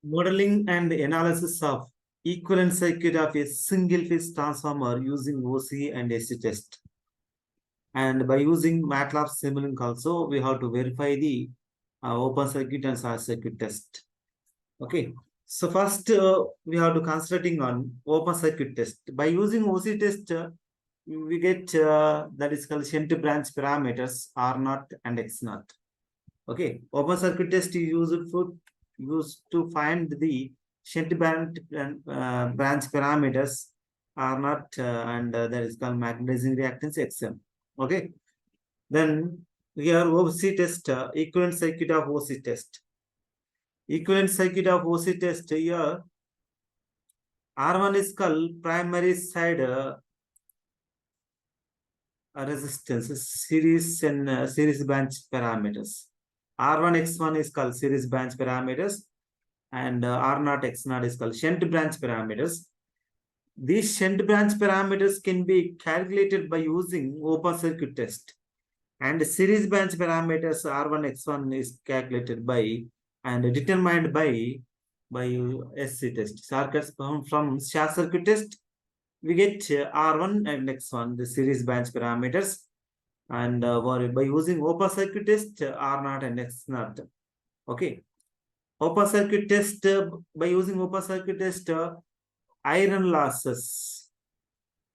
Modeling and analysis of equivalent circuit of a single phase transformer using OC and AC test. And by using MATLAB Simulink also, we have to verify the open circuit and short circuit test. Okay. So first, we have to concentrating on open circuit test. By using OC test, we get that is called shunt branch parameters R0 and X0. Okay, open circuit test is used to find the shunt branch parameters R0 and that is called magnetizing reactance XM. Okay, then here OC test, equivalent circuit of OC test. Equivalent circuit of OC test here, R1 is called primary side resistance, series and series branch parameters. R1 X1 is called series branch parameters and R0 X0 is called shunt branch parameters. These shunt branch parameters can be calculated by using open circuit test, and series branch parameters R1 X1 is calculated by and determined by SC test. Circuits from short circuit test, we get R1 and X1, the series branch parameters, and by using open circuit test, R0 and X0. Okay. Open circuit test, by using open circuit test, iron losses,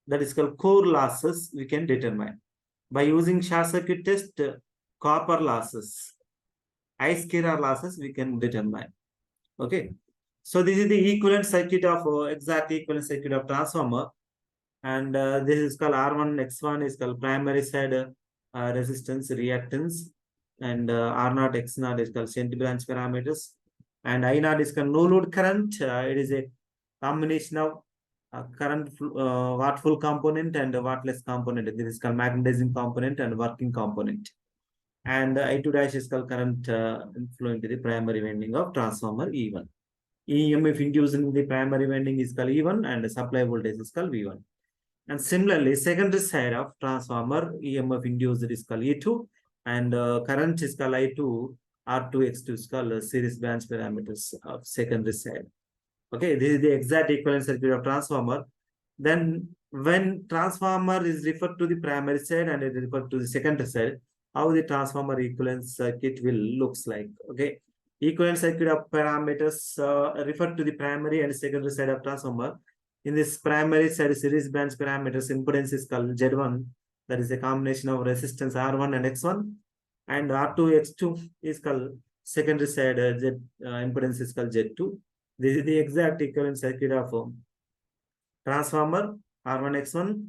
that is called core losses, we can determine. By using short circuit test, copper losses, I scalar losses, we can determine. Okay. So this is the equivalent circuit of exact equivalent circuit of transformer. And this is called R1 X1 is called primary side resistance reactance, and R0 X0 is called shunt branch parameters, and I0 is called no load current. It is a combination of current wattful component and wattless component. This is called magnetizing component and working component. And I2 dash is called current flowing to the primary winding of transformer E1. EMF induced in the primary winding is called E1 and supply voltage is called V1. And similarly, secondary side of transformer, EMF induced is called E2 and current is called I2, R2, X2 is called series branch parameters of secondary side. Okay, this is the exact equivalent circuit of transformer. Then when transformer is referred to the primary side and it is referred to the secondary side, how the transformer equivalent circuit will looks like. Okay, equivalent circuit of parameters referred to the primary and secondary side of transformer. In this primary side series branch parameters, impedance is called Z1, that is a combination of resistance R1 and X1, and R2, X2 is called secondary side impedance is called Z2. This is the exact equivalent circuit of transformer R1 X1,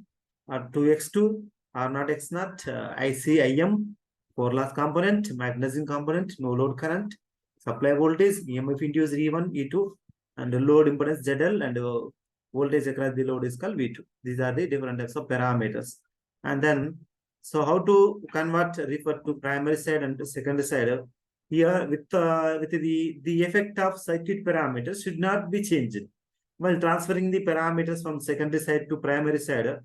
R2 X2, R0 X0, IC IM, core loss component, magnetizing component, no load current, supply voltage, EMF induced E1, E2, and load impedance ZL, and voltage across the load is called V2. These are the different types of parameters. And then, so how to convert refer to primary side and to secondary side? Here, with the effect of circuit parameters should not be changed. While transferring the parameters from secondary side to primary side,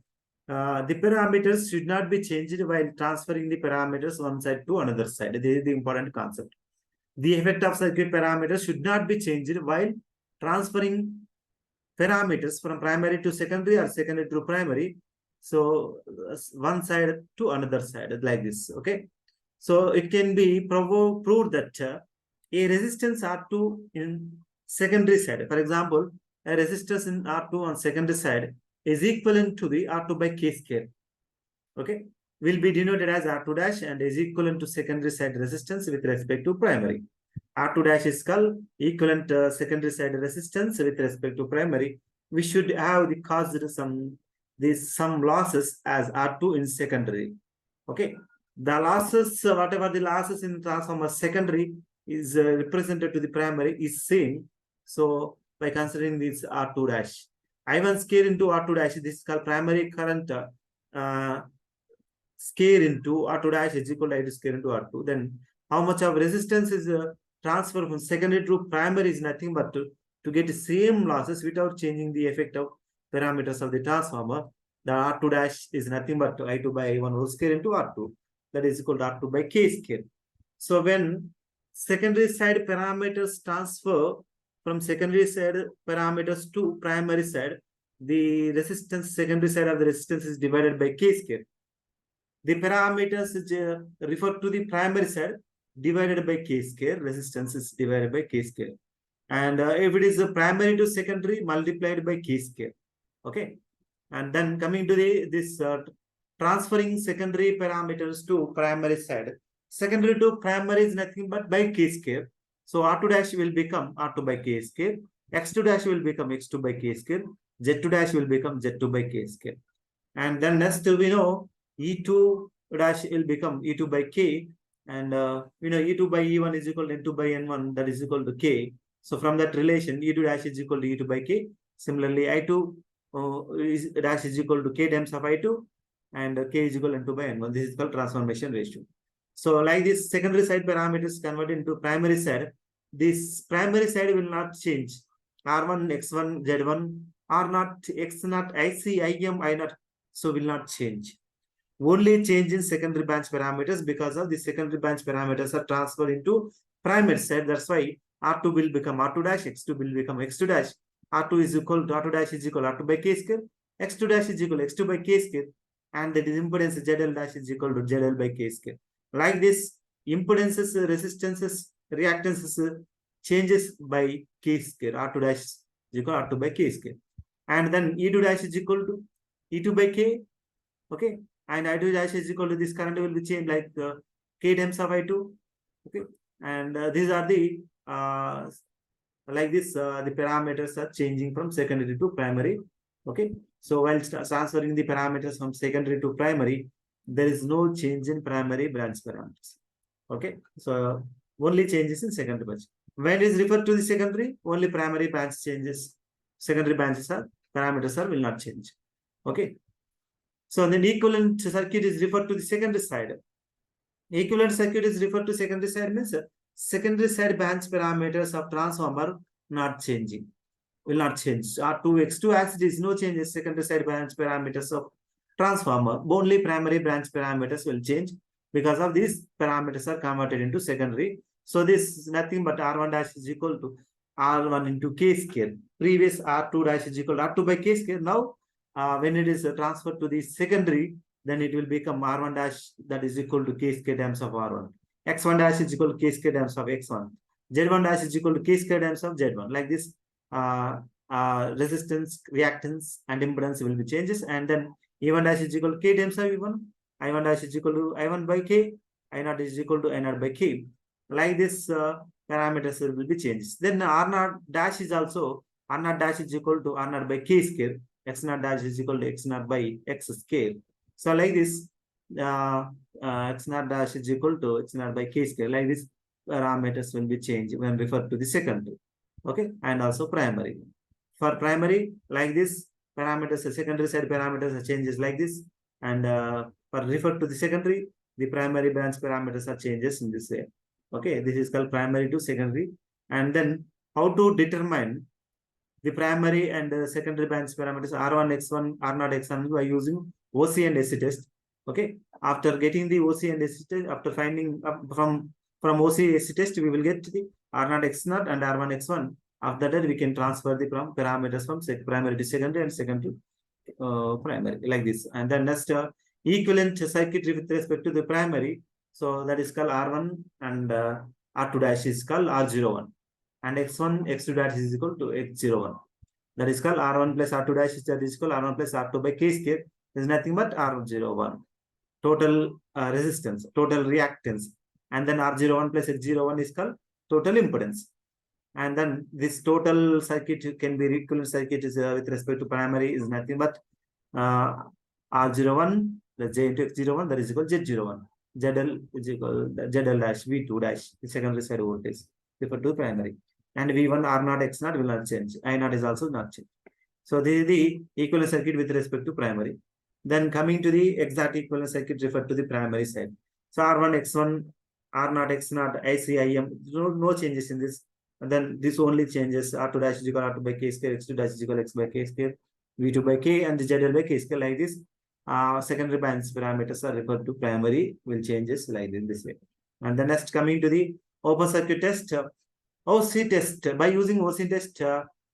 the parameters should not be changed while transferring the parameters one side to another side. This is the important concept. The effect of circuit parameters should not be changed while transferring parameters from primary to secondary or secondary to primary. So one side to another side like this. Okay. So it can be proved that a resistance R2 in secondary side, for example, a resistance in R2 on secondary side is equivalent to the R2 by K square. Okay. Will be denoted as R2 dash and is equivalent to secondary side resistance with respect to primary. R2 dash is called equivalent secondary side resistance with respect to primary. We should have the caused some losses as R2 in secondary. Okay, the losses, whatever the losses in transformer secondary is represented to the primary is same. So by considering this R2 dash, I1 square into R2 dash, this is called primary current square into R2 dash is equal to I2 square into R2. Then how much of resistance is transfer from secondary to primary is nothing but to get the same losses without changing the effect of parameters of the transformer. The R2 dash is nothing but I2 by I1 whole square into R2. That is equal to R2 by K square. So when secondary side parameters transfer from secondary side parameters to primary side, the resistance, secondary side of the resistance is divided by K square. The parameters refer to the primary side divided by K square, resistance is divided by K square. And if it is a primary to secondary, multiplied by K square. Okay. And then coming to this transferring secondary parameters to primary side. Secondary to primary is nothing but by K square. So R2 dash will become R2 by K square. X2 dash will become X2 by K square. Z2 dash will become Z2 by K square. And then next we know E2 dash will become E2 by K. And we know E2 by E1 is equal to N2 by N1, that is equal to K. So from that relation, E2 dash is equal to E2 by K. Similarly, I2 dash is equal to K times of I2, and K is equal to N2 by N1. This is called transformation ratio. So like this secondary side parameters converted into primary side, this primary side will not change. R1, X1, Z1, R0, X0, IC, IM, I0, so will not change. Only change in secondary branch parameters, because of the secondary branch parameters are transferred into primary side. That's why R2 will become R2 dash, X2 will become X2 dash. R2 is equal to R2 dash is equal to R2 by K square. X2 dash is equal to X2 by K square. And the impedance ZL dash is equal to ZL by K square. Like this, impedances, resistances, reactances changes by K square. R2 dash is equal to R2 by K square. And then E2 dash is equal to E2 by K. Okay. And I2 dash is equal to this current will be changed like K times of I2. Okay. And these are the like this the parameters are changing from secondary to primary. Okay. So while transferring the parameters from secondary to primary, there is no change in primary branch parameters. Okay. So only changes in secondary branch. When it is referred to the secondary, only primary branch changes. Secondary branches are parameters are will not change. Okay. So then equivalent circuit is referred to the secondary side. Equivalent circuit is referred to secondary side means secondary side branch parameters of transformer not changing, will not change. R2, X2 as it is, no changes. Secondary side branch parameters of transformer, only primary branch parameters will change, because of these parameters are converted into secondary. So this is nothing but R1 dash is equal to R1 into K square. Previous R2 dash is equal to R2 by K square. Now when it is transferred to the secondary, then it will become R1 dash, that is equal to K square times of R1. X1 dash is equal to K square times of X1. Z1 dash is equal to K square times of Z1. Like this, resistance, reactance, and impedance will be changes. And then E1 dash is equal to K times of E1. I1 dash is equal to I1 by K. I0 is equal to I0 by K. Like this, parameters will be changes. Then R0 dash is also, R0 dash is equal to R0 by K square. X0 dash is equal to X0 by X square. So like this, X0 dash is equal to X0 by K square. Like this, parameters will be changed when referred to the secondary. Okay, and also primary. For primary, like this, parameters, secondary side parameters are changes like this. And for referred to the secondary, the primary branch parameters are changes in this way. Okay, this is called primary to secondary. And then how to determine the primary and secondary branch parameters R1, X1, R0, X1 by using OC and AC test. Okay, after getting the OC and AC test, after finding from OC AC test, we will get the R0, X0 and R1, X1. After that, we can transfer the parameters from primary to secondary and secondary to primary, like this. And then next, equivalent circuitry with respect to the primary. So that is called R1, and R2 dash is called R01. And X1, X2 dash is equal to X01. That is called R1 plus R2 dash is equal to R1 plus R2 by K square. Is nothing but R01. Total resistance, total reactance. And then R01 plus X01 is called total impedance. And then this total circuit can be equivalent circuit is with respect to primary is nothing but R01 plus J into X01, that is equal to Z01. ZL is equal to ZL dash V2 dash, the secondary side voltage, referred to primary. And V1 R0 X0 will not change. I0 is also not change. So this is the equivalent circuit with respect to primary. Then coming to the exact equivalent circuit referred to the primary side. So R1 X1, R0 X0, IC, IM, no changes in this. And then this only changes. R2 dash is equal to R2 by K square, X2 dash is equal to X by K square, V2 by K, and ZL by K square, like this. Secondary branch parameters are referred to primary will changes like this way. And the next coming to the open circuit test. OC test. By using OC test,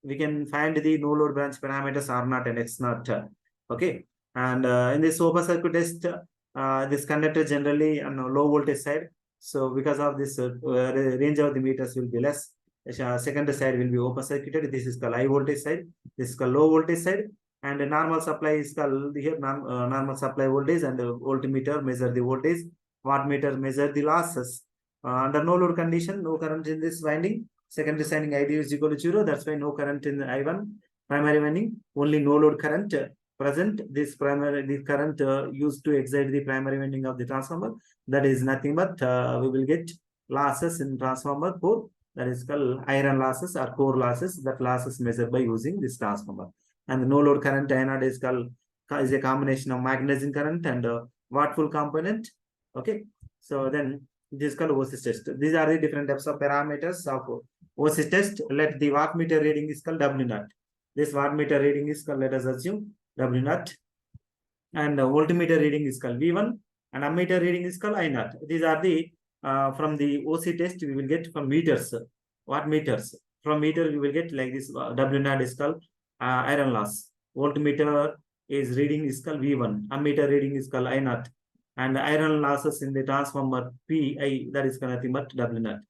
we can find the no load branch parameters R0 and X0. Okay. And in this open circuit test, this conductor generally on a low voltage side. So because of this, range of the meters will be less. Secondary side will be open circuited. This is called high voltage side. This is called low voltage side. And the normal supply is called here normal supply voltage, and voltmeter measure the voltage. Wattmeter measure the losses. Under no load condition, no current in this winding. Secondary winding ID is equal to 0. That's why no current in I1. Primary winding, only no load current present. This current used to excite the primary winding of the transformer. That is nothing but we will get losses in transformer core. That is called iron losses or core losses. That losses measured by using this transformer. And the no load current I0 is called is a combination of magnetizing current and wattful component. Okay, so then this is called OC test. These are the different types of parameters of OC test. Let the wattmeter reading is called W0. This wattmeter reading is called, let us assume, W0. And voltmeter reading is called V1. And ammeter reading is called I0. These are the, from the OC test, we will get from meters, wattmeters. From meter, we will get like this, W0 is called iron loss. Voltmeter is reading is called V1. Ammeter reading is called I0. And iron losses in the transformer Pi, that is nothing but W0.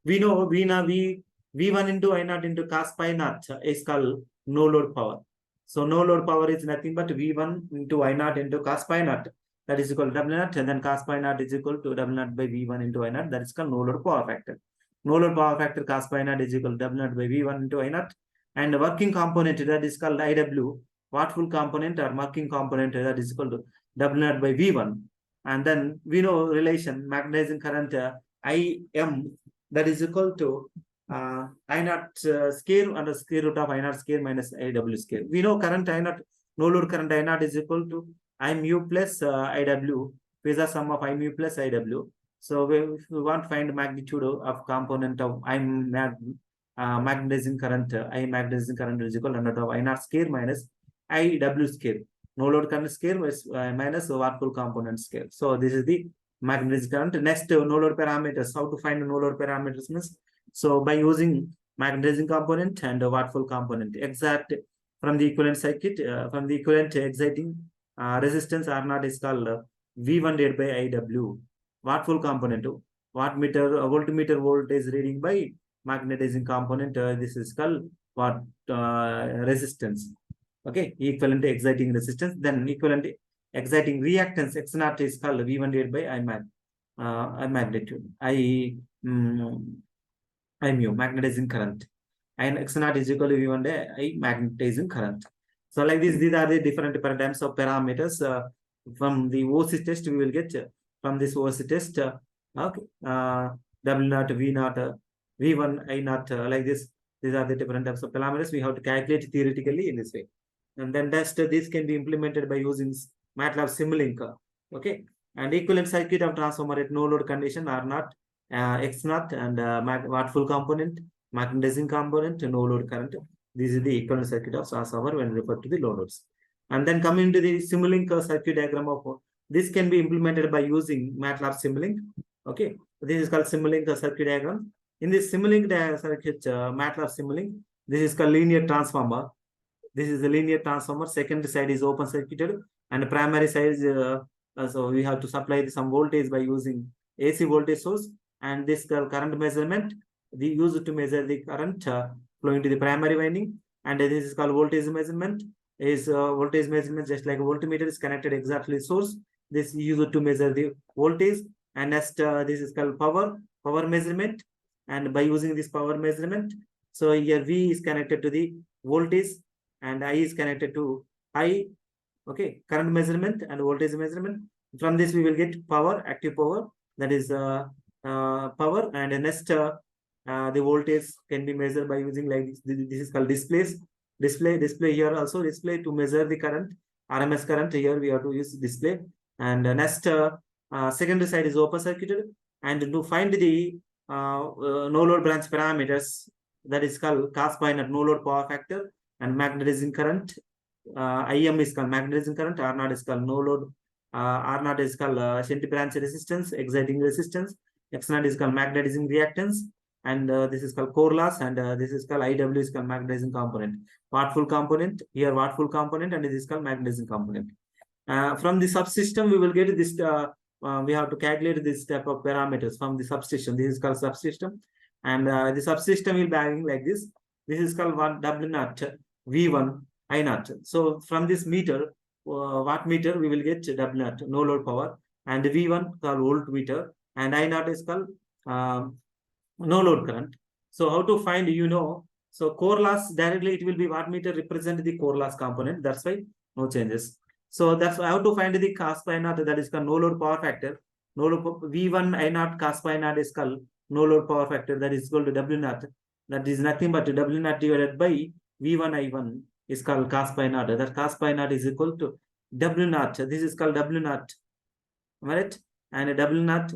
We know V1 into I0 into cos pi naught is called no load power. So no load power is nothing but V1 into I0 into cos pi naught. That is equal to W0, and then cos pi naught is equal to W0 by V1 into I0. That is called no load power factor. No load power factor cos pi naught is equal to W0 by V1 into I0. And the working component, that is called IW. Wattful component or working component, that is equal to W0 by V1. And then we know relation magnetizing current IM, that is equal to I0 square under square root of I0 square minus IW square. We know current I0, no load current I0 is equal to I mu plus IW, phasor sum of I mu plus IW. So if we want to find magnitude of component of magnetizing current, I magnetizing current is equal to under of I0 square minus IW square. No load current square minus wattful component square. So this is the magnetizing current. Next, no load parameters. How to find no load parameters means, so by using magnetizing component and wattful component, exact from the equivalent circuit, from the equivalent exciting resistance R0 is called V1 divided by IW. Wattful component, wattmeter, voltmeter voltage reading by magnetizing component. This is called what resistance. Okay, equivalent exciting resistance. Then equivalent exciting reactance X0 is called V1 divided by I magnitude. I mu magnetizing current. And X0 is equal to V1 by I magnetizing current. So like this, these are the different types of parameters. From the OC test, we will get from this OC test, okay, W0, V0, V1, I0, like this. These are the different types of parameters we have to calculate theoretically in this way. And then this can be implemented by using MATLAB Simulink. Okay, and equivalent circuit of transformer at no load condition R0, X0, and wattful component, magnetizing component, no load current. This is the equivalent circuit of transformer when referred to the load loads. And then coming to the Simulink circuit diagram of this can be implemented by using MATLAB Simulink. Okay, this is called Simulink circuit diagram. In this Simulink circuit, MATLAB Simulink, this is called linear transformer. This is a linear transformer. Secondary side is open circuited, and the primary side is so we have to supply some voltage by using AC voltage source. And this current measurement, we use it to measure the current flowing to the primary winding. And this is called voltage measurement. Is voltage measurement just like a voltmeter is connected exactly source. This use it to measure the voltage. And next, this is called power measurement. And by using this power measurement, so here V is connected to the voltage and I is connected to I. Okay, current measurement and voltage measurement. From this we will get power, active power, that is power. And next, the voltage can be measured by using like this. This is called display here also, display to measure the current, RMS current. Here we have to use display. And next, secondary side is open circuited. And to find the no load branch parameters, that is called cos pi naught, no load power factor, and magnetizing current. IM is called magnetizing current. R0 is called no load. R0 is called shunt branch resistance, exciting resistance. X0 is called magnetizing reactance. and this is called core loss, and this is called IW is called magnetizing component. Wattful component, here wattful component, and this is called magnetizing component. From the subsystem, we will get this, we have to calculate this type of parameters from the subsystem. This is called subsystem, and the subsystem will be having like this. This is called one W naught, V1, I naught. So from this meter, watt meter, we will get W naught, no load power, and V1 called voltmeter, and I naught is called no load current. So how to find, so core loss directly it will be wattmeter represent the core loss component. That's why no changes. So that's how to find the cos pi naught, that is called no load power factor. No load V1 I naught cos pi naught is called no load power factor, that is equal to W naught. That is nothing but W naught divided by V1 I1 is called cos pi naught. That cos pi naught is equal to W naught. This is called W naught, right? And W naught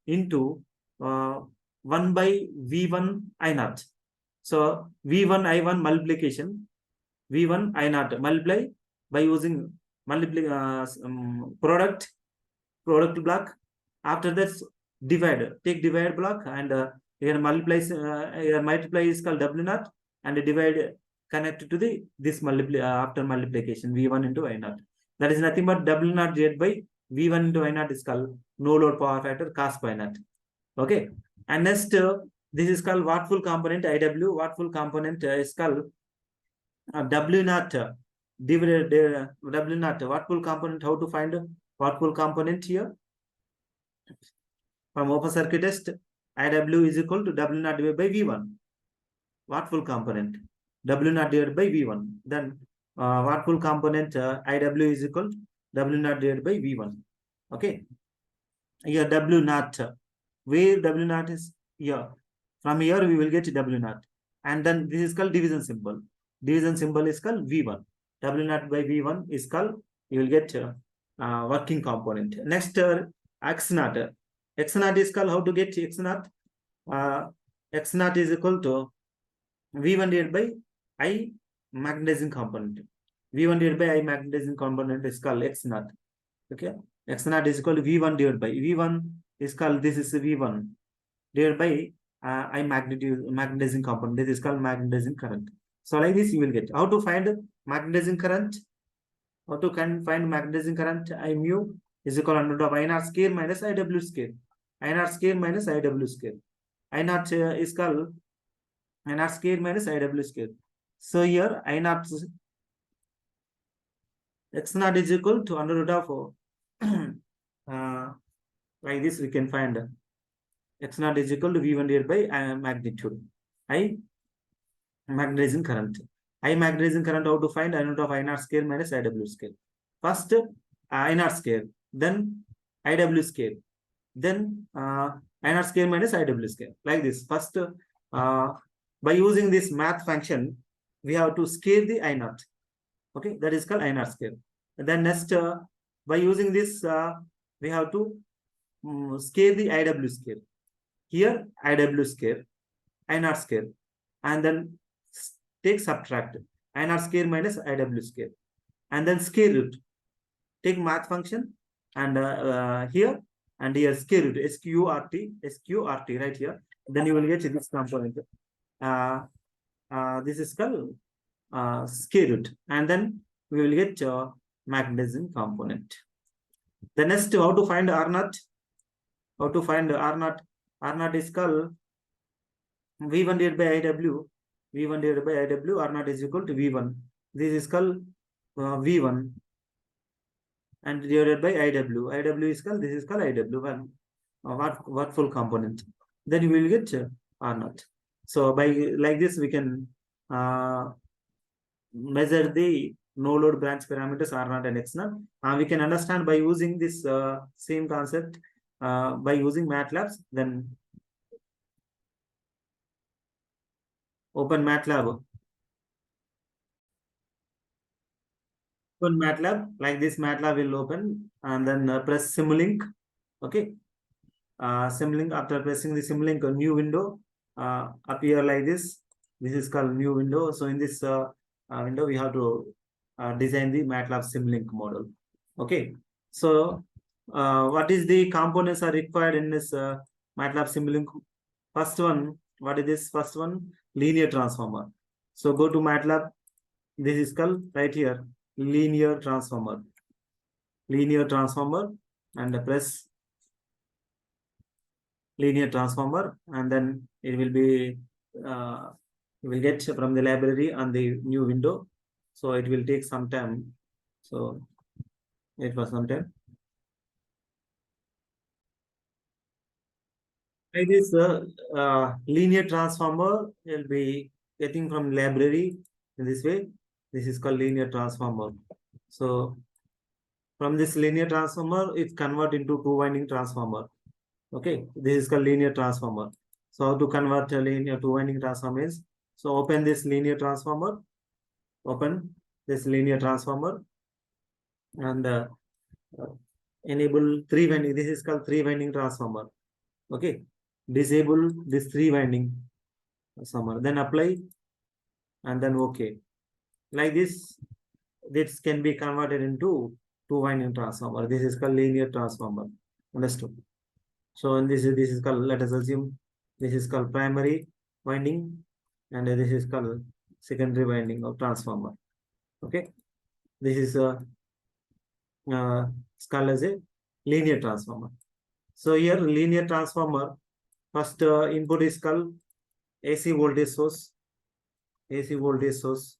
into 1 by V1 I naught. So V1 I1 multiplication, V1 I naught multiply by using product block. After that, divide, take divide block, and here multiply is called W naught, and divide connected to the this after multiplication V1 into I naught. That is nothing but W naught divided by V1 into I naught is called no load power factor cos pi naught. Okay, and next this is called wattful component IW. Wattful component is called W naught divided W naught. Wattful component, how to find wattful component here? From open circuit test, IW is equal to W naught divided by V1. Wattful component, W naught divided by V1. Then wattful component IW is equal to W naught divided by V1. Okay. Here W naught, where W naught is here. From here we will get W naught. And then this is called division symbol. Division symbol is called V1. W naught by V1 is called, you will get working component. Next, X naught. X naught is called, how to get X naught? X naught is equal to V1 divided by I magnetizing component. V1 divided by I magnetizing component is called X naught. Okay. X naught is equal to V1 divided by V1 is called, this is V1 divided by I magnetizing component. This is called magnetizing current. So like this you will get. How to find magnetizing current? How to find magnetizing current? I mu is equal to under of I naught square minus IW square. I naught square minus IW square. I naught is called I naught square minus IW square. So here I naught X naught is equal to under root of like this we can find X naught is equal to V1 divided by magnitude. I magnetizing current. I magnetizing current, how to find? I naught of I naught square minus IW square. First I naught square, then IW square, then I naught square minus IW square. Like this. First, by using this math function, we have to scale the I naught. Okay, that is called I naught square. And then next, by using this, we have to scale the IW square. Here IW square, I naught square, and then take subtract I naught square minus IW square, and then square root. Take math function, and here and here square root, SQRT right here. Then you will get this component. This is called square root, and then we will get magnetizing component. The next, how to find R naught? How to find R naught? R naught is called V1 divided by IW. V1 divided by IW, R naught is equal to V1. This is called V1 and divided by IW. IW is called, this is called IW1. What full component? Then you will get R naught. So by like this we can measure the no load branch parameters R naught and X naught. We can understand by using this same concept by using MATLAB. Then open MATLAB. Open MATLAB, like this MATLAB will open, and then press Simulink. Okay. Simulink, after pressing the Simulink, a new window appear like this. This is called new window. So in this window, we have to design the MATLAB Simulink model. Okay. So what is the components are required in this MATLAB Simulink? First one, what is this? First one, linear transformer. So go to MATLAB. This is called right here, linear transformer. Linear transformer, and press linear transformer, and then it will be you will get from the library on the new window. So it will take some time. So it was some time. Like this linear transformer will be getting from library in this way. This is called linear transformer. So from this linear transformer, it's convert into two winding transformer. Okay, this is called linear transformer. So how to convert a linear two winding transformer is, so open this linear transformer, open this linear transformer, and uh, enable three winding. This is called three winding transformer. Okay, disable this three winding transformer, then apply, and then okay. Like this can be converted into two winding transformer. This is called linear transformer. Understood? So in this is called, let us assume this is called primary winding, and this is called secondary winding of transformer. Okay, this is it's called as a linear transformer. So here linear transformer, first input is called AC voltage source. AC voltage source.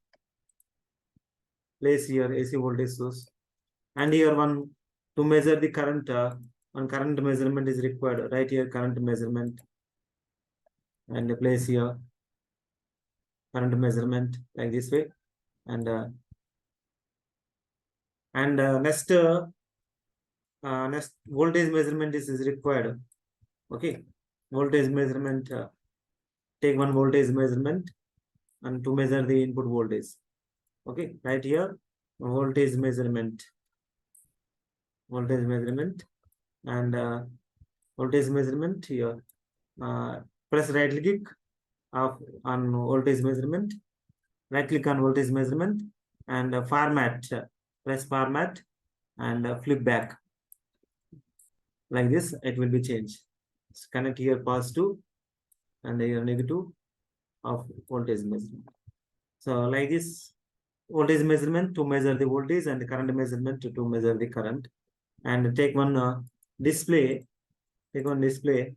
Place here AC voltage source, and here one to measure the current. One current measurement is required. Right here current measurement, and place here current measurement like this way, and next voltage measurement is required. Okay, voltage measurement, take one voltage measurement and to measure the input voltage. Okay, right here voltage measurement, and voltage measurement here, press right click on voltage measurement, right click on voltage measurement, and format, press format, and flip back. Like this it will be changed. Connect here positive and here negative of voltage measurement. So like this, voltage measurement to measure the voltage, and the current measurement to measure the current. And take one display, take one display,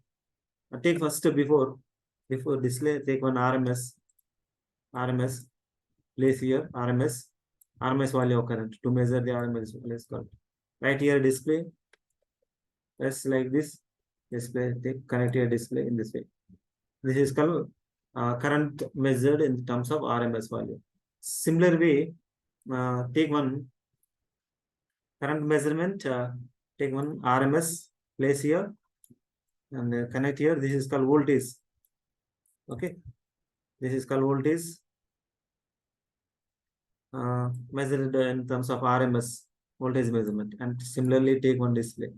take first before display, take one RMS, place here RMS value of current to measure the RMS current. Right here display, press like this, display, take connect here display in this way. This is called current measured in terms of RMS value. Similar way, take one current measurement, take one RMS, place here, and connect here. This is called voltage. Okay, this is called voltage, measured in terms of RMS voltage measurement. And similarly, take one display.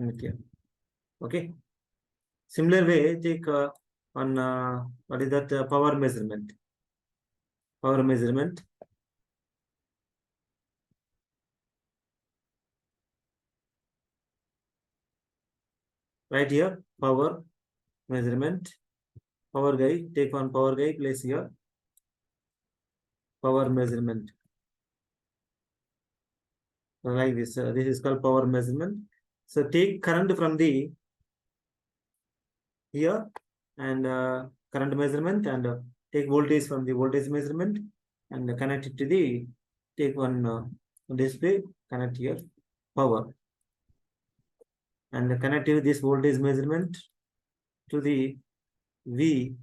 Connect here. Okay. Similar way, take one what is that power measurement. Power measurement. Right here, power measurement. Power guy, take one power guy, place here. Power measurement. Like this, this is called power measurement. So take current from the here, and current measurement, and take voltage from the voltage measurement, and connect it to the, take one display, connect here power, and connect this voltage measurement to the V,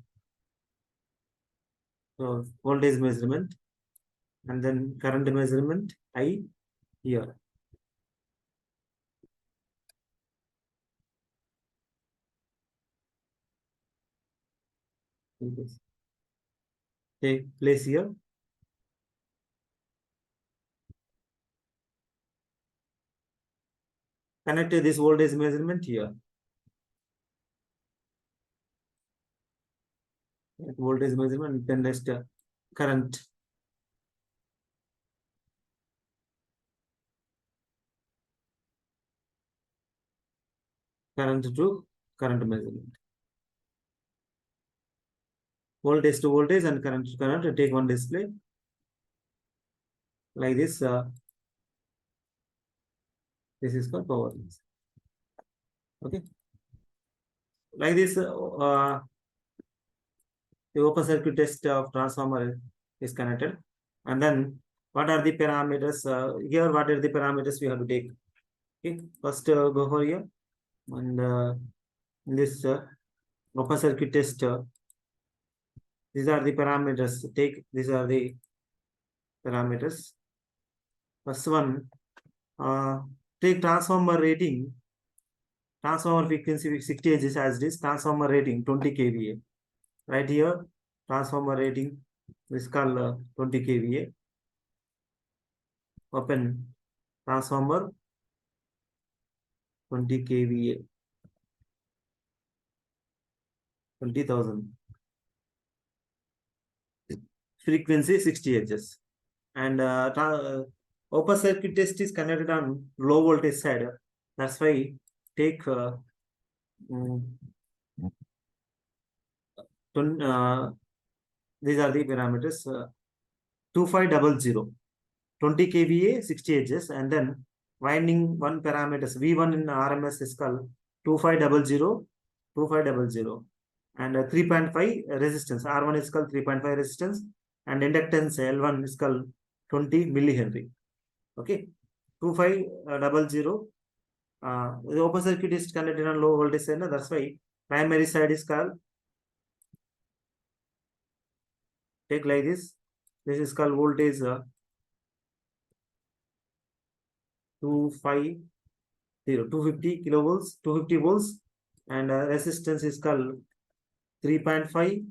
so voltage measurement, and then current measurement I here. Take place here. Connect this voltage measurement here. Voltage measurement, then next current. Current to current measurement. voltage to voltage and current to current. Take one display like this. This is called power. Okay, like this. The open circuit test of transformer is connected, and then what are the parameters? Here, what are the parameters we have to take? Okay, first go for here, and in this open circuit test. These are the parameters. Take these are the parameters. First one, take transformer rating. Transformer frequency 60 Hz as this. Transformer rating 20 kVA. Right here, transformer rating is called 20 kVA. Open transformer 20 kVA. 20,000. Frequency 60 Hz. And open circuit test is connected on low voltage side. That's why take these are the parameters. 2500, 20 kVA, 60 Hz, and then winding one parameters V1 in RMS is called 2500, 2500, and 3.5 resistance. R1 is called 3.5 resistance, and inductance L1 is called 20 millihenry. Okay, 2500. The open circuit is connected on low voltage side. That's why primary side is called, take like this. This is called voltage 250 kilovolts, 250 volts, and resistance is called 3.5.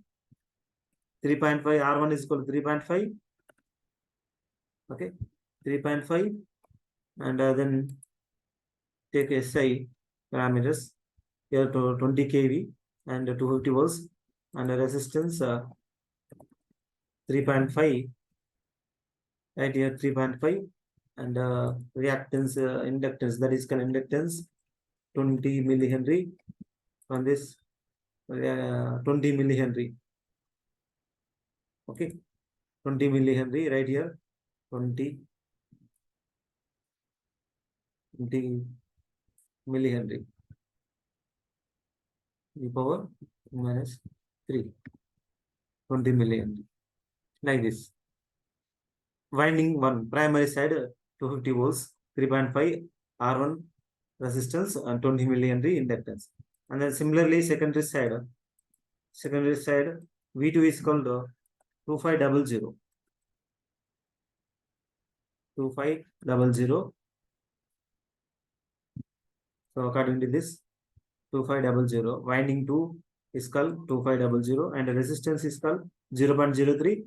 3.5 R1 is equal to 3.5. Okay, 3.5, and then take SI parameters here to 20 kV and 250 volts, and resistance 3.5. Right here 3.5, and reactance inductance, that is called inductance 20 millihenry on this 20 millihenry. Okay, 20 millihenry right here, 20 millihenry e power minus 3, 20 millihenry, like this. Winding one, primary side 250 volts, 3.5 R1 resistance and 20 millihenry inductance. And then similarly secondary side V2 is called 2500, 2500. So according to this 2500, winding 2 is called 2500, and the resistance is called 0.03,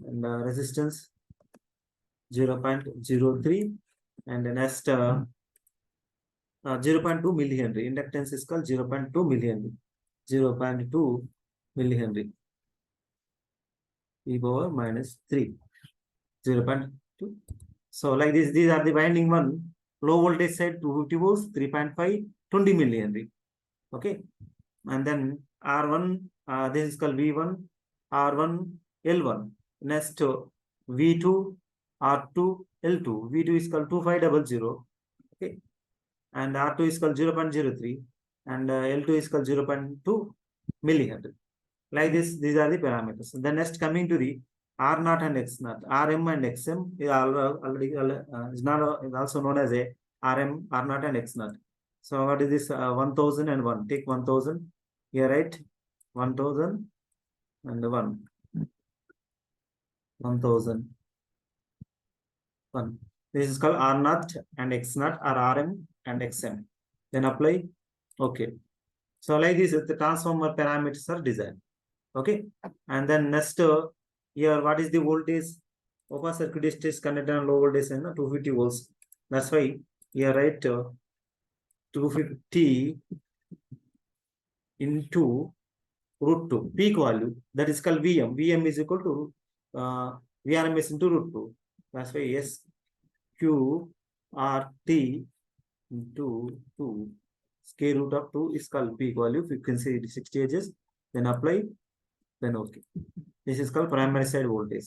and resistance 0.03, and the next 0.2 millihenry. Inductance is called 0.2 millihenry. 0.2 millihenry e power minus 3. 0.2. So like this, these are the winding one. Low voltage side 250 volts, 3.5, 20 millihenry. Okay, and then R1, this is called V1, R1, L1. Next V2, R2, L2. V2 is called 2500. Okay, and R2 is called 0.03, and L2 is called 0.2 millihenry. Like this, these are the parameters. Then next coming to the R0 and X0, RM and XM is already is also known as a RM, R0 and X0. So what is this? 1001. Take 1000 here, right? 1000 and 1. 1000. 1. This is called R0 and X0, or RM and XM. Then apply. Okay. So like this, the transformer parameters are designed. Okay. And then next here, what is the voltage? Open circuit is connected on low voltage and 250 volts. That's why here write 250 into root 2 peak value, that is called VM. VM is equal to VRMS into root 2. That's why SQRT into 2 square root of 2 is called peak value, frequency 60 Hz. Then apply then okay. This is called primary side voltage.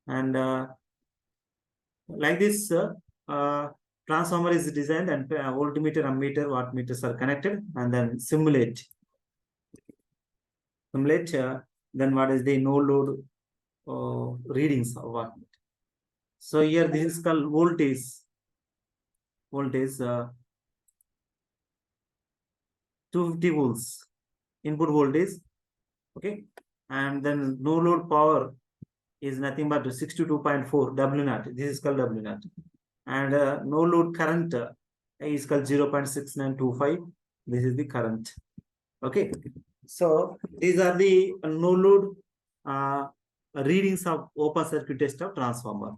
And like this, transformer is designed and voltmeter, ammeter, wattmeters are connected, and then simulate. Then what is the no load readings of wattmeter. So here this is called voltage. 250 volts input voltage. Okay, and then no load power is nothing but 62.4 W naught. This is called W naught. And no load current is called 0.6925. This is the current. Okay, so these are the no load readings of open circuit test of transformer.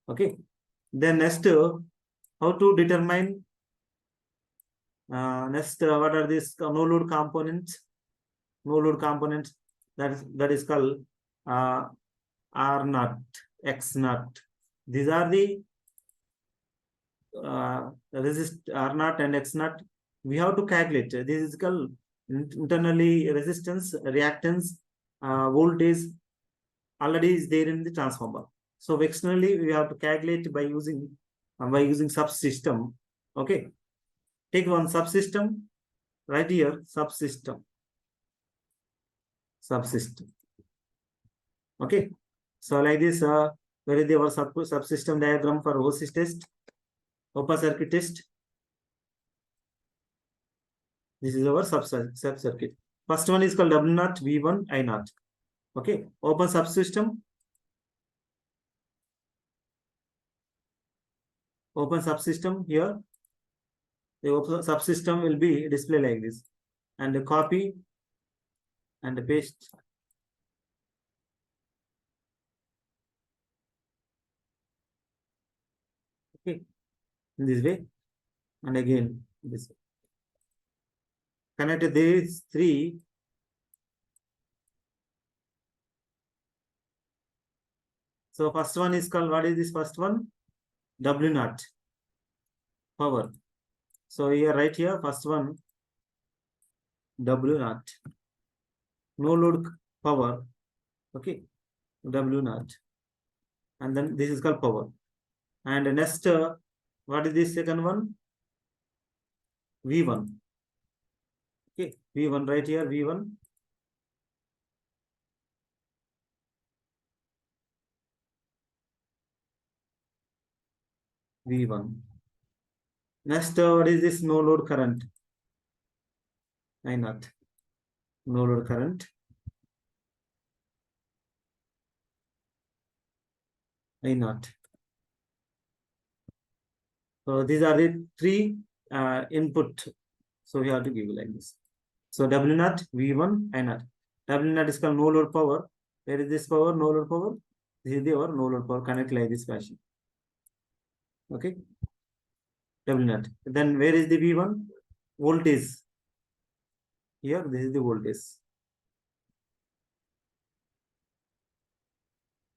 Okay, then next, how to determine what are these no load components? No load components, that is called R naught, X naught. These are the resist R naught and X naught. We have to calculate. This is called internally resistance, reactance, voltage already is there in the transformer. So externally we have to calculate by using subsystem. Okay, take one subsystem right here. Subsystem. Okay, so like this, where is our subsystem diagram for OC test, open circuit test? This is our sub-circuit. First one is called W naught, V1, I naught. Okay, open subsystem. Open subsystem here. The open subsystem will be displayed like this, and copy and paste. Okay, in this way, and again this way. Connect these three. So first one is called, what is this first one? W naught, power. So here, right here, first one, W naught, no load power. Okay, W naught, and then this is called power. And next, what is this second one? V1. Okay, V1 right here, V1. V1. Next, what is this no load current? I naught. No load current. I naught. So these are the three input. So we have to give like this. So W naught, V1, I naught. W naught is called no load power. Where is this power? No load power. This is our no load power. Connect like this fashion. Okay. W naught. Then where is the V1? Voltage. Here, this is the voltage.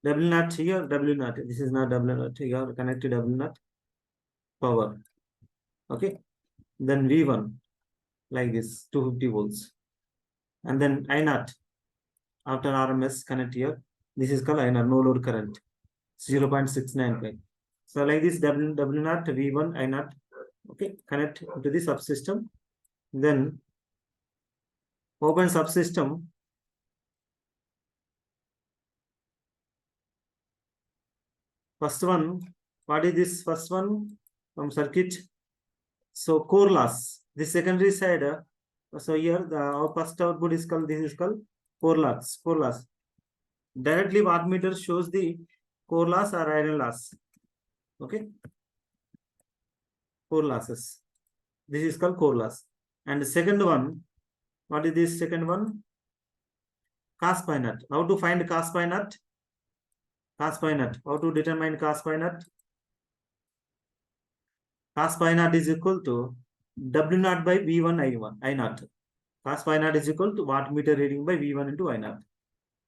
W naught here, W naught. This is not W naught. Here, connect to W naught. Power. Okay. Then V1, like this, 250 volts. And then I naught. After RMS, connect here. This is called I naught, no load current. 0.695. So like this, W naught, V1, I naught. Okay. Connect to the subsystem. Then open subsystem. First one, what is this first one from circuit? So core loss. The secondary side. So here our first output is called, this is called core loss. Core loss. Directly wattmeter shows the core loss or iron loss. Okay. Core losses. This is called core loss. And the second one, what is this second one? Cos pi naught. How to find cos pi naught? Cos pi naught. How to determine cos pi naught? Cos pi naught is equal to W naught by V1 I naught. Cos pi naught is equal to wattmeter reading by V1 into I naught.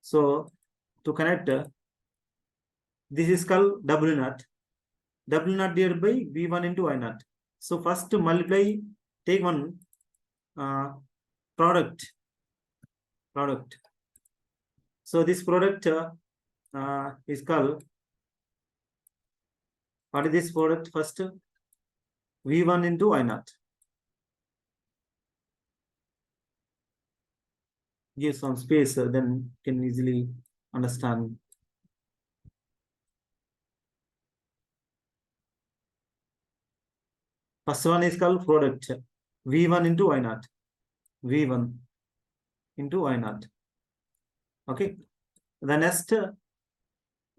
So to connect, this is called W naught. W naught divided by V1 into I naught. So first to multiply, take one product. So this product is called, what is this product first? V1 into I naught. Give some space, then can easily understand. First one is called product. V1 into I naught. V1 into I naught. Okay. The next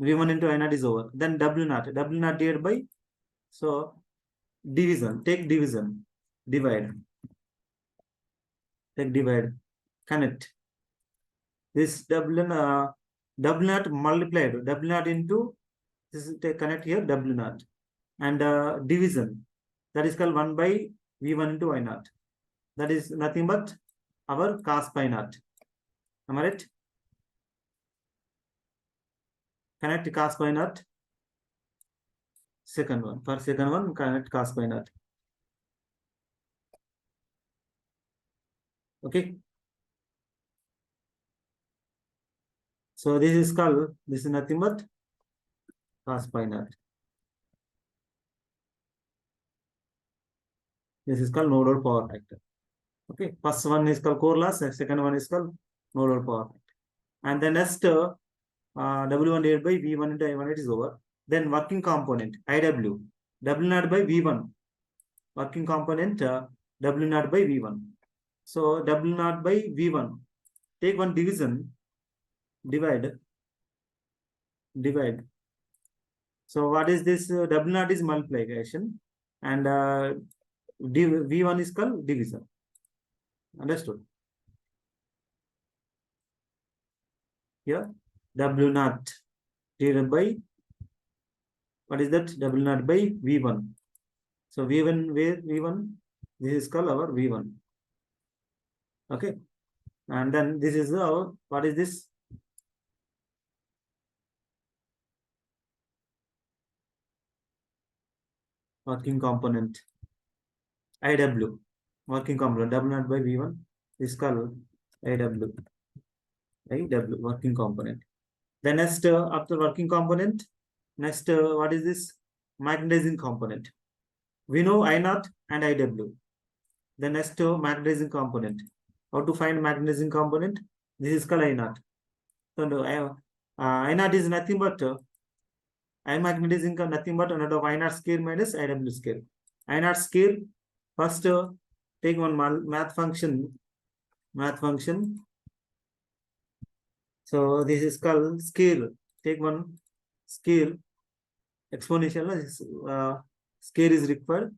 V1 into I naught is over. Then W naught. W naught divided by, so division. Take division. Divide. Take divide. Connect. This W naught multiplied. W naught into, this is take connect here, W naught. And division. That is called 1 by V1 into I naught. That is nothing but our cos pi naught. Am I right? Connect cos pi naught. Second one. For second one, connect cos pi naught. Okay. So this is called, this is nothing but cos pi naught. This is called no load power factor. Okay. First one is called core loss. Second one is called no load power factor. And the next W1 divided by V1 into I1 it is over. Then working component IW. W naught by V1. Working component W naught by V1. So W naught by V1. Take one division. Divide. So what is this? W naught is multiplication. And V1 is called division. Understood? Here, W naught divided by, what is that? W naught by V1. So V1, where V1? This is called our V1. Okay. And then this is our, what is this? Working component. IW. Working component. W naught by V1 is called IW. IW, working component. The next, after working component, next, what is this? Magnetizing component. We know I naught and IW. The next, magnetizing component. How to find magnetizing component? This is called I naught. So I naught is nothing but I magnetizing nothing but under of I naught square minus IW square. I naught square. First, take one math function. So this is called scale. Take one scale. Exponential scale is required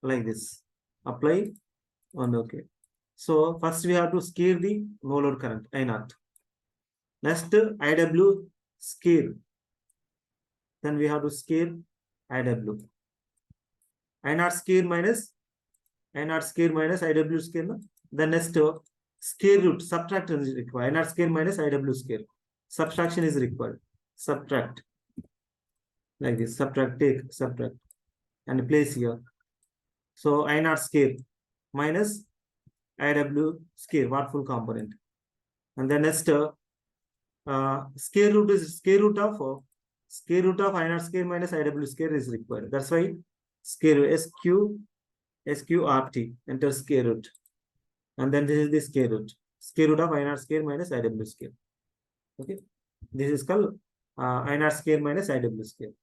like this. Apply on okay. So first we have to scale the no load current I naught. Next IW scale. Then we have to scale IW. I naught scale minus IW scale. The next square root subtraction is required. I naught scale minus IW scale. Subtraction is required. Subtract. Like this. Subtract. Take. Subtract. And place here. So I naught scale minus IW scale. What full component? And the next square root is square root of I naught scale minus IW scale is required. That's why square root SQRT. Enter square root. And then this is the square root. Square root of I naught scale minus IW scale. Okay. This is called I naught scale minus IW scale.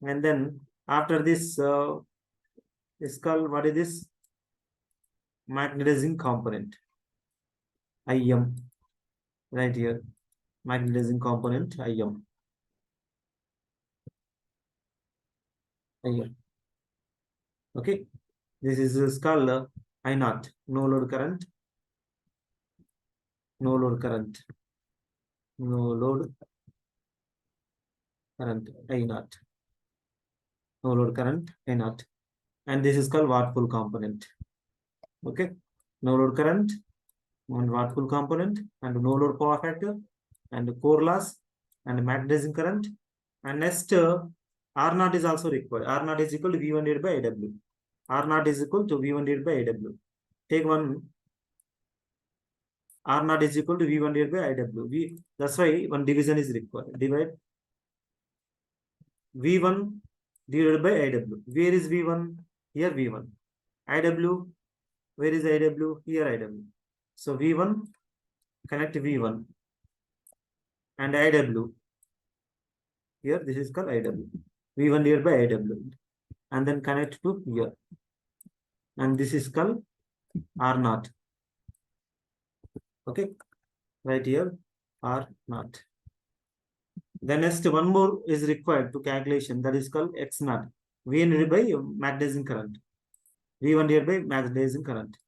And then after this is called, what is this? Magnetizing component. IM. Right here. Magnetizing component IM. Okay. This is called I naught. No load current. No load current. No load current I naught. No load current I naught. And this is called watt full component. Okay. No load current and watt full component and no load power factor and core loss and magnetizing current. And next R naught is also required. R naught is equal to V1 divided by AW. R naught is equal to V1 divided by AW. Take one R naught is equal to V1 divided by IW. That's why one division is required. Divide V1 divided by IW. Where is V1? Here V1. IW, where is IW? Here IW. So V1, connect V1 and IW. Here this is called IW. V1 divided by IW. And then connect to here. And this is called R naught. Okay, right here R naught. The next one more is required to calculation, that is called X naught. V1 divided by magnetizing current. V1 divided by magnetizing current.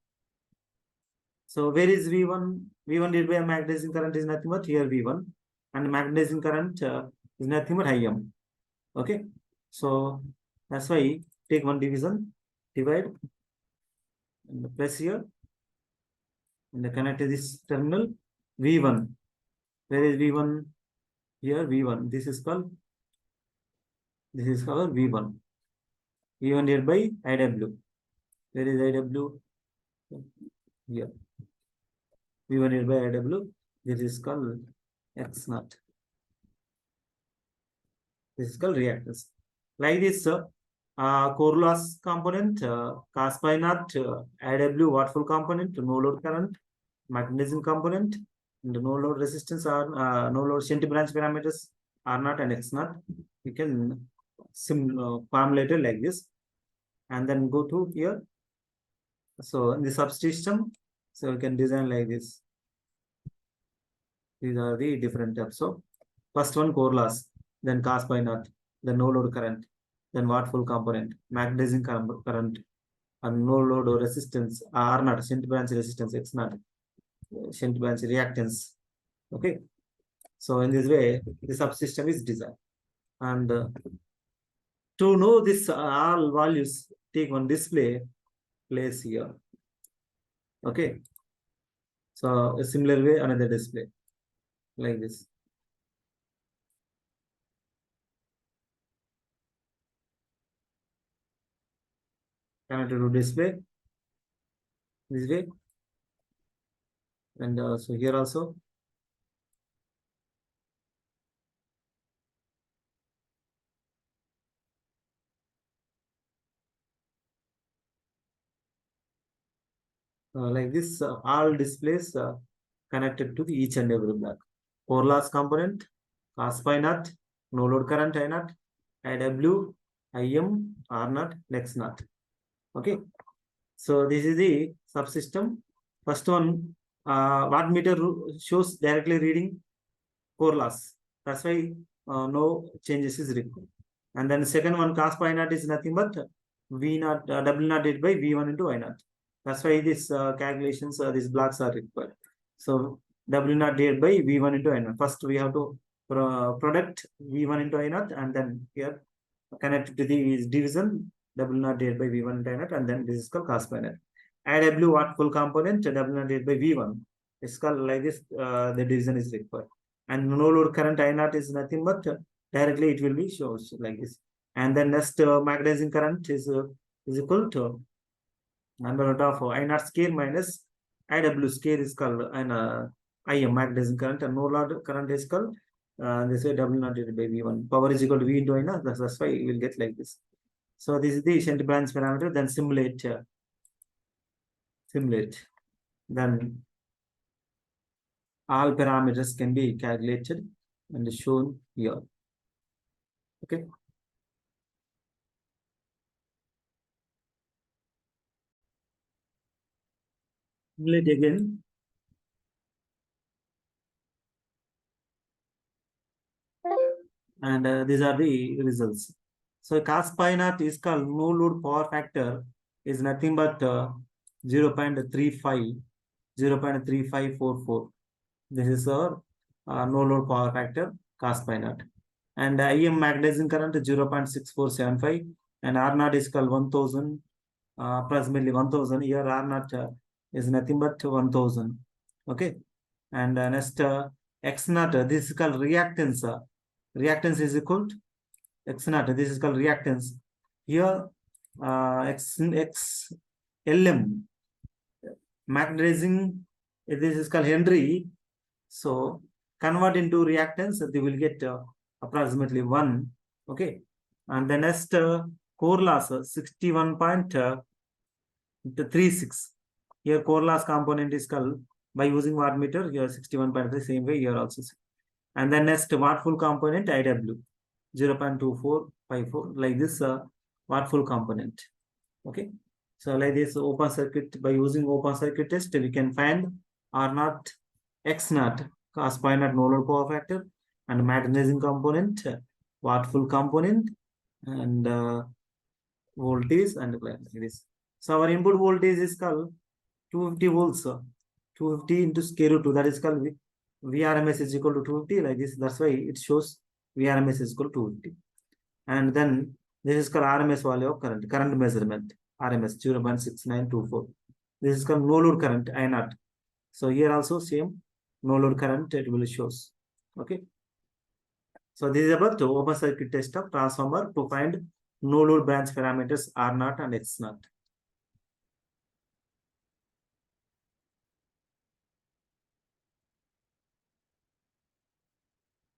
So where is V1? V1 divided by magnetizing current is nothing but here V1, and magnetizing current is nothing but Im. Okay, so that's why take one division, divide, and press here, and connect this terminal V1. Where is V1? Here V1. This is called V1. V1 divided by IW. Where is IW? Here. V1 divided by IW. This is called X naught. This is called reactance. Like this, core loss component, cos pi naught, IW wattful component, no load current, magnetism component, and no load resistance are no load shunt branch parameters R naught and X naught. You can formulate it like this, and then go to here. So in the subsystem, so you can design like this. These are the different types. So first one core loss, then cos pi naught, then no load current, then wattful component, magnetizing current, and no load resistance R naught, shunt branch resistance X naught, shunt branch reactance. Okay, so in this way the subsystem is designed. And to know this all values, take one display, place here. Okay, so a similar way another display like this. Connected to display this way, and so here also. Like this, all displays connected to the each and every block. Core loss component, cos pi naught, no load current I naught, IW, IM, R naught, X naught. Okay, so this is the subsystem. First one, wattmeter shows directly reading core loss. That's why no changes is required. And then the second one, cos pi naught is nothing but V naught, W naught divided by V1 into I naught. That's why these calculations, these blocks are required. So W naught divided by V1 into I naught. First we have to product V1 into I naught, and then here connect to the division W naught divided by V1 into I naught, and then this is called cos pi naught. IW wattful component W naught divided by V1. It's called like this, the division is required. And no load current I naught is nothing but directly it will be shows like this. And then next magnetizing current is equal to under root of I naught square minus IW square is called an IM magnetizing current, and no load current is called this way W naught divided by V1. Power is equal to V into I naught. That's why you will get like this. So this is the shunt branch parameter. Then simulate. Then all parameters can be calculated and shown here. Okay. Simulate again. And these are the results. So cos pi naught is called no load power factor is nothing but 0.35, 0.3544. This is our no load power factor cos pi naught. And IM magnetizing current 0.6475, and R naught is called 1000, approximately 1000. Here R naught is nothing but 1000. Okay, and next X naught, this is called reactance. Reactance is equal to X naught. This is called reactance. Here LM magnetizing This is called Henry. So convert into reactance, they will get approximately 1. Okay. And the next core loss 61.36. Here core loss component is called by using wattmeter. Here 61.3, same way here also. And then next watt full component IW 0.2454, like this watt full component. Okay. So like this open circuit, by using open circuit test, we can find R naught, X naught, cos pi naught no load power factor, and magnetizing component, watt full component, and voltage, and like this. So our input voltage is called 250 volts. 250 into square root 2, that is called VRMS is equal to 250, like this. That's why it shows VRMS is equal to 250. And then this is called RMS value of current measurement, RMS 0.6924. This is called no load current, I naught. So here also same, no load current it will shows. Okay. So this is about the open circuit test of transformer to find no load branch parameters R naught and X naught.